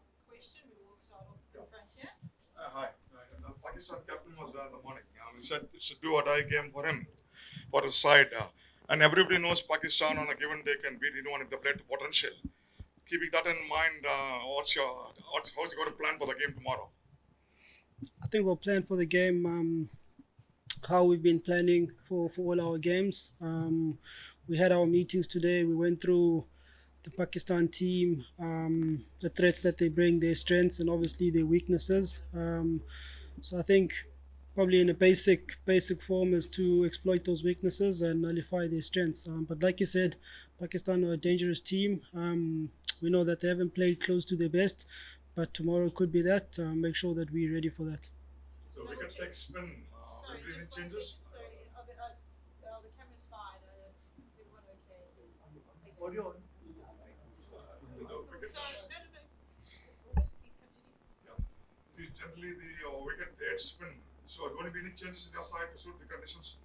ask a question. We will start off in front here. Hi. The Pakistan captain was there in the morning. He said it's a do or die game for him, for his side. And everybody knows Pakistan on a given day can beat anyone if they play to potential. Keeping that in mind, how's you going to plan for the game tomorrow? I think we'll plan for the game how we've been planning for all our games. We had our meetings today. We went through the Pakistan team, the threats that they bring, their strengths, and obviously their weaknesses. So I think probably in a basic form is to exploit those weaknesses and nullify their strengths. But like you said, Pakistan are a dangerous team. We know that they haven't played close to their best, but tomorrow could be that. Make sure that we're ready for that. So we can take spin. Sorry, Will just any changes? sorry, the camera's fine. Is everyone okay? Audio. Sorry, no. Please continue. See, generally the wicket dead spin. So are going to be any changes in your side to suit the conditions?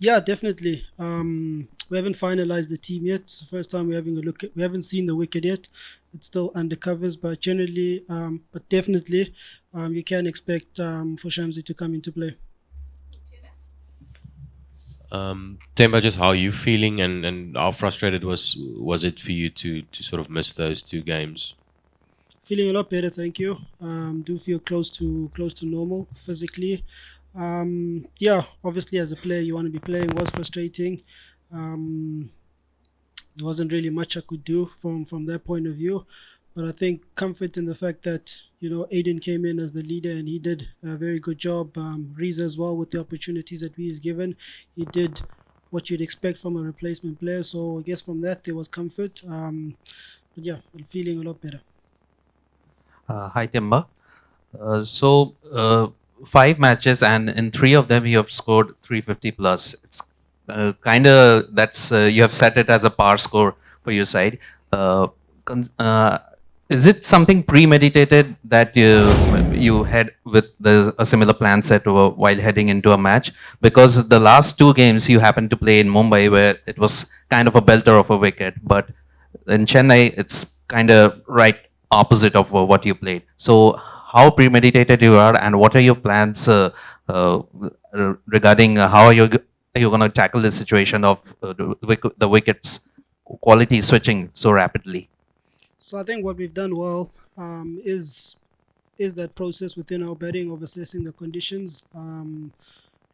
Yeah, definitely. We haven't finalized the team yet. It's the first time we're having a look. We haven't seen the wicket yet. It's still under covers, but generally, but definitely, you can expect for Shamsi to come into play. Temba, just how are you feeling, and how frustrated was it for you to sort of miss those two games? Feeling a lot better, thank you. Do feel close to normal physically. Yeah, obviously as a player you want to be playing. Was frustrating. There wasn't really much I could do from that point of view, but I think comfort in the fact that Aiden came in as the leader and he did a very good job. Reza as well, with the opportunities that he is given, he did what you'd expect from a replacement player. So I guess from that there was comfort. But yeah, I'm feeling a lot better. Hi, Temba. So 5 matches, and in 3 of them you have scored 350 plus. It's kind of that's you have set it as a par score for your side. Is it something premeditated that you had with a similar plan set while heading into a match? Because the last 2 games you happened to play in Mumbai, where it was kind of a belter of a wicket, but in Chennai it's kind of right opposite of what you played. So how premeditated you are, and what are your plans regarding how are you going to tackle this situation of the wickets quality switching so rapidly? So I think what we've done well is that process within our batting of assessing the conditions,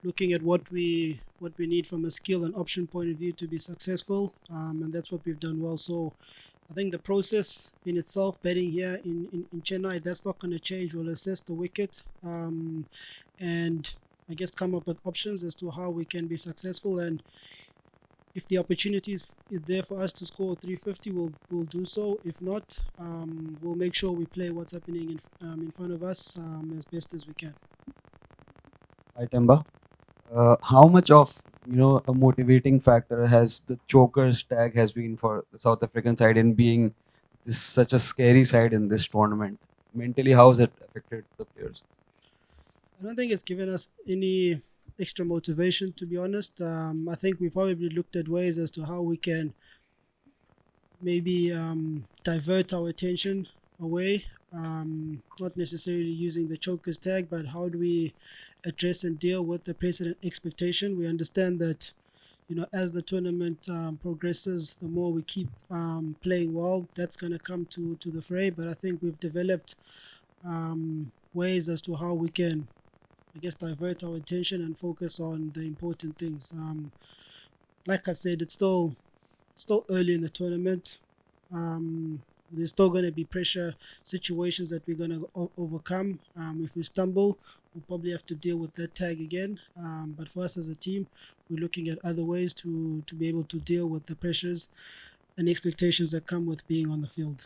looking at what we need from a skill and option point of view to be successful, and that's what we've done well. So I think the process in itself, batting here in Chennai, that's not going to change. We'll assess the wicket and I guess come up with options as to how we can be successful. And if the opportunity is there for us to score 350, we'll do so. If not, we'll make sure we play what's happening in front of us as best as we can. Hi, Temba. How much of a motivating factor has the chokers tag has been for the South African side in being such a scary side in this tournament? Mentally, how has it affected the players? I don't think it's given us any extra motivation, to be honest. I think we probably looked at ways as to how we can maybe divert our attention away, not necessarily using the chokers tag, but how do we address and deal with the precedent expectation. We understand that as the tournament progresses, the more we keep playing well, that's going to come to the fray. But I think we've developed ways as to how we can, I guess, divert our attention and focus on the important things. Like I said, it's still early in the tournament. There's still going to be pressure situations that we're going to overcome. If we stumble, we'll probably have to deal with that tag again. But for us as a team, we're looking at other ways to be able to deal with the pressures and expectations that come with being on the field.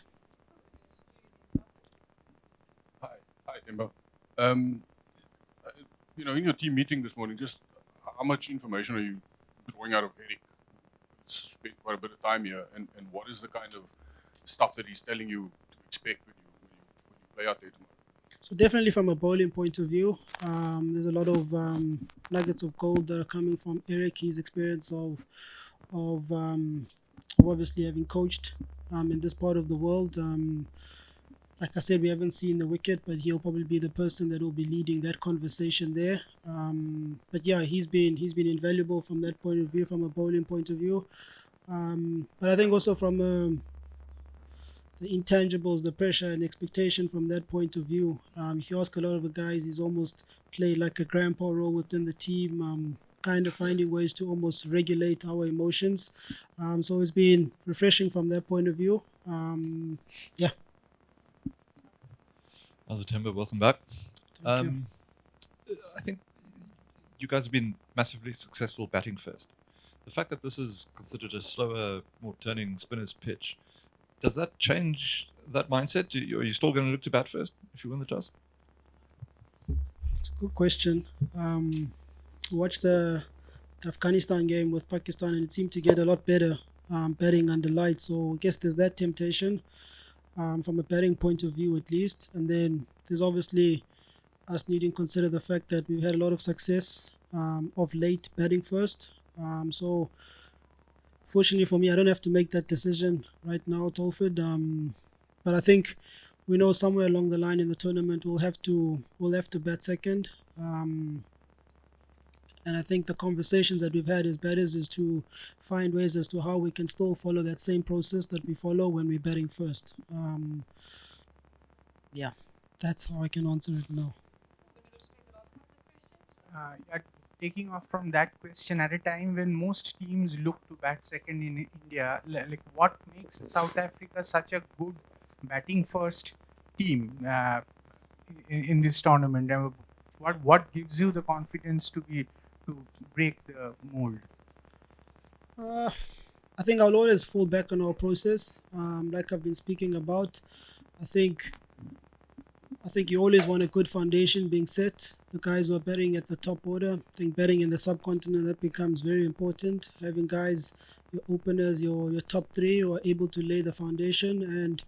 Hi, Temba. In your team meeting this morning, just how much information are you drawing out of Eric? It's spent quite a bit of time here, and what is the kind of stuff that he's telling you to expect when you play out there tomorrow? So definitely from a bowling point of view, there's a lot of nuggets of gold that are coming from Eric. His experience of obviously having coached in this part of the world. like I said, we haven't seen the wicket, but he'll probably be the person that will be leading that conversation there. But yeah, he's been invaluable from that point of view, from a bowling point of view. But I think also from the intangibles, the pressure and expectation from that point of view. If you ask a lot of the guys, he's almost played like a grandpa role within the team, kind of finding ways to almost regulate our emotions. So it's been refreshing from that point of view. Yeah. How's Temba? Welcome back. Thank you. I think you guys have been massively successful batting first. The fact that this is considered a slower, more turning spinner's pitch, does that change that mindset? Are you still going to look to bat first if you win the toss? It's a good question. Watched the Afghanistan game with Pakistan, and it seemed to get a lot better batting under lights. So I guess there's that temptation from a batting point of view, at least. And then there's obviously us needing to consider the fact that we've had a lot of success of late batting first. So fortunately for me, I don't have to make that decision right now, Tolford. But I think we know somewhere along the line in the tournament we'll have to bat second. And I think the conversations that we've had as batters is to find ways as to how we can still follow that same process that we follow when we're batting first. Yeah, that's how I can answer it now. Yeah, taking off from that question, at a time when most teams look to bat second in India, like what makes South Africa such a good batting first team in this tournament? What gives you the confidence to break the mold? I think I'll always fall back on our process, like I've been speaking about. I think you always want a good foundation being set. The guys who are batting at the top order, I think batting in the subcontinent, that becomes very important. Having guys, your openers, your top three who are able to lay the foundation. And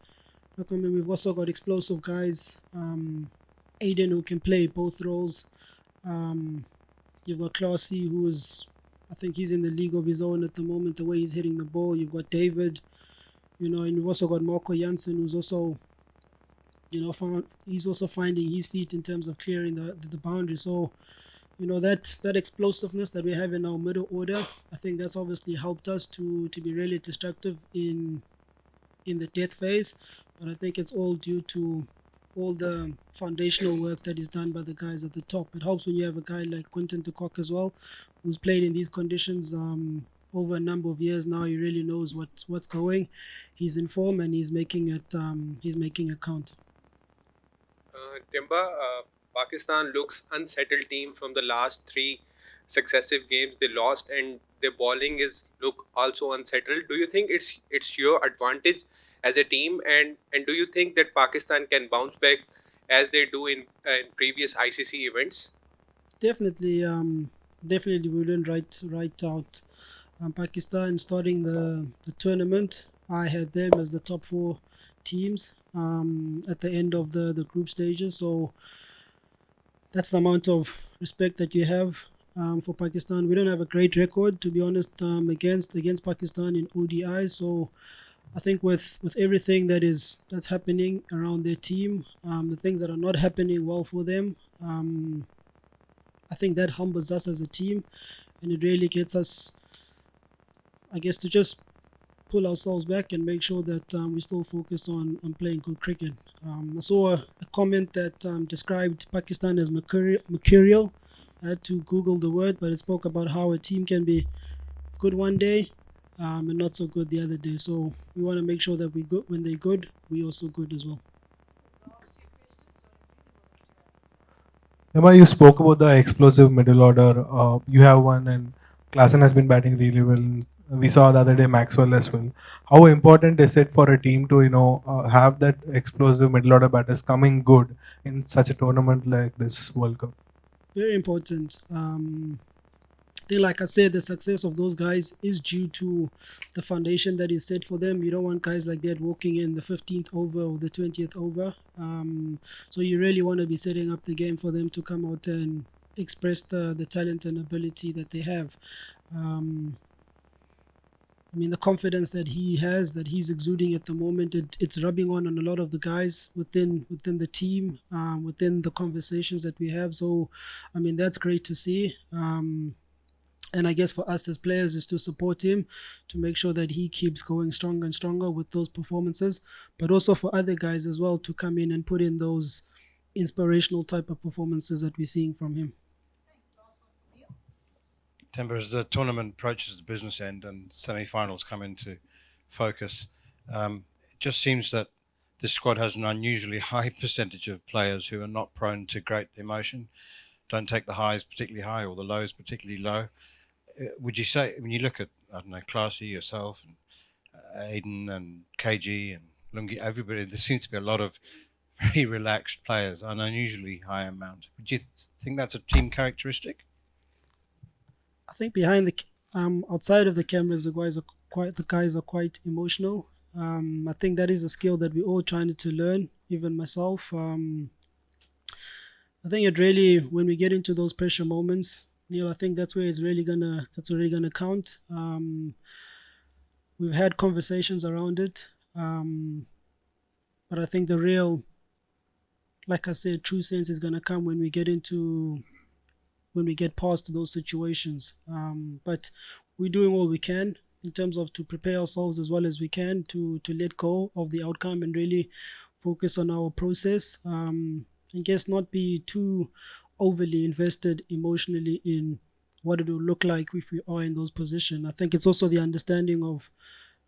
look, I mean, we've also got explosive guys. Aiden, who can play both roles. You've got Classy, I think he's in the league of his own at the moment, the way he's hitting the ball. You've got David, and you've also got Marco Janssen, who's also, he's also finding his feet in terms of clearing the boundary. So, that explosiveness that we have in our middle order, I think that's obviously helped us to be really destructive in the death phase. But I think it's all due to all the foundational work that is done by the guys at the top. It helps when you have a guy like Quinton de Kock as well, who's played in these conditions over a number of years now. He really knows what's going. He's in form and he's making it count. Temba, Pakistan looks unsettled team from the last 3 successive games they lost, and their bowling look also unsettled. Do you think it's your advantage as a team, and do you think that Pakistan can bounce back as they do in previous ICC events? Definitely, we wouldn't write out Pakistan starting the tournament. I had them as the top 4 teams at the end of the group stages. So that's the amount of respect that you have for Pakistan. We don't have a great record, to be honest, against Pakistan in ODI. So I think with everything that's happening around their team, the things that are not happening well for them, I think that humbles us as a team, and it really gets us, I guess, to just pull ourselves back and make sure that we still focus on playing good cricket. I saw a comment that described Pakistan as mercurial. I had to Google the word, but it spoke about how a team can be good one day and not so good the other day. So we want to make sure that when they're good, we also good as well. Emma, you spoke about the explosive middle order. You have one, and Klassen has been batting really well. We saw the other day Maxwell as well. How important is it for a team to have that explosive middle order batters coming good in such a tournament like this World Cup? Very important. I think, like I said, the success of those guys is due to the foundation that is set for them. You don't want guys like that walking in the 15th over or the 20th over. So you really want to be setting up the game for them to come out and express the talent and ability that they have. I mean, the confidence that he has, that he's exuding at the moment, it's rubbing on a lot of the guys within the team, within the conversations that we have. So, I mean, that's great to see. And I guess for us as players is to support him, to make sure that he keeps going stronger and stronger with those performances, but also for other guys as well to come in and put in those inspirational type of performances that we're seeing from him. Temba, as the tournament approaches the business end and semi-finals come into focus, it just seems that this squad has an unusually high percentage of players who are not prone to great emotion, don't take the highs particularly high or the lows particularly low. Would you say, when you look at, I don't know, Classy, yourself, and Aiden and KG and Lungi, everybody, there seems to be a lot of very relaxed players, an unusually high amount. Would you think that's a team characteristic? I think behind the outside of the cameras, the guys are quite emotional. I think that is a skill that we're all trying to learn, even myself. I think it really, when we get into those pressure moments, Neil, I think that's where it's really gonna count. We've had conversations around it, but I think the real, like I said, true sense is gonna come when we get past those situations. But we're doing all we can in terms of to prepare ourselves as well as we can to let go of the outcome and really focus on our process. And guess not be too overly invested emotionally in what it will look like if we are in those positions. I think it's also the understanding of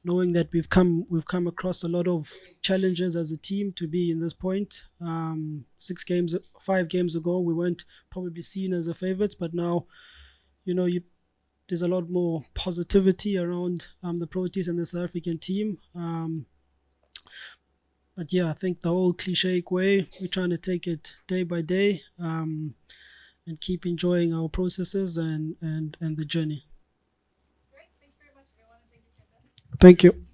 knowing that we've come across a lot of challenges as a team to be in this point. 5 games ago, we weren't probably seen as the favorites, but now, there's a lot more positivity around the Proteas and the South African team. But yeah, I think the whole cliche way, we're trying to take it day by day and keep enjoying our processes and the journey. Great. Thank you very much, everyone. And thank you, Chenda. Thank you.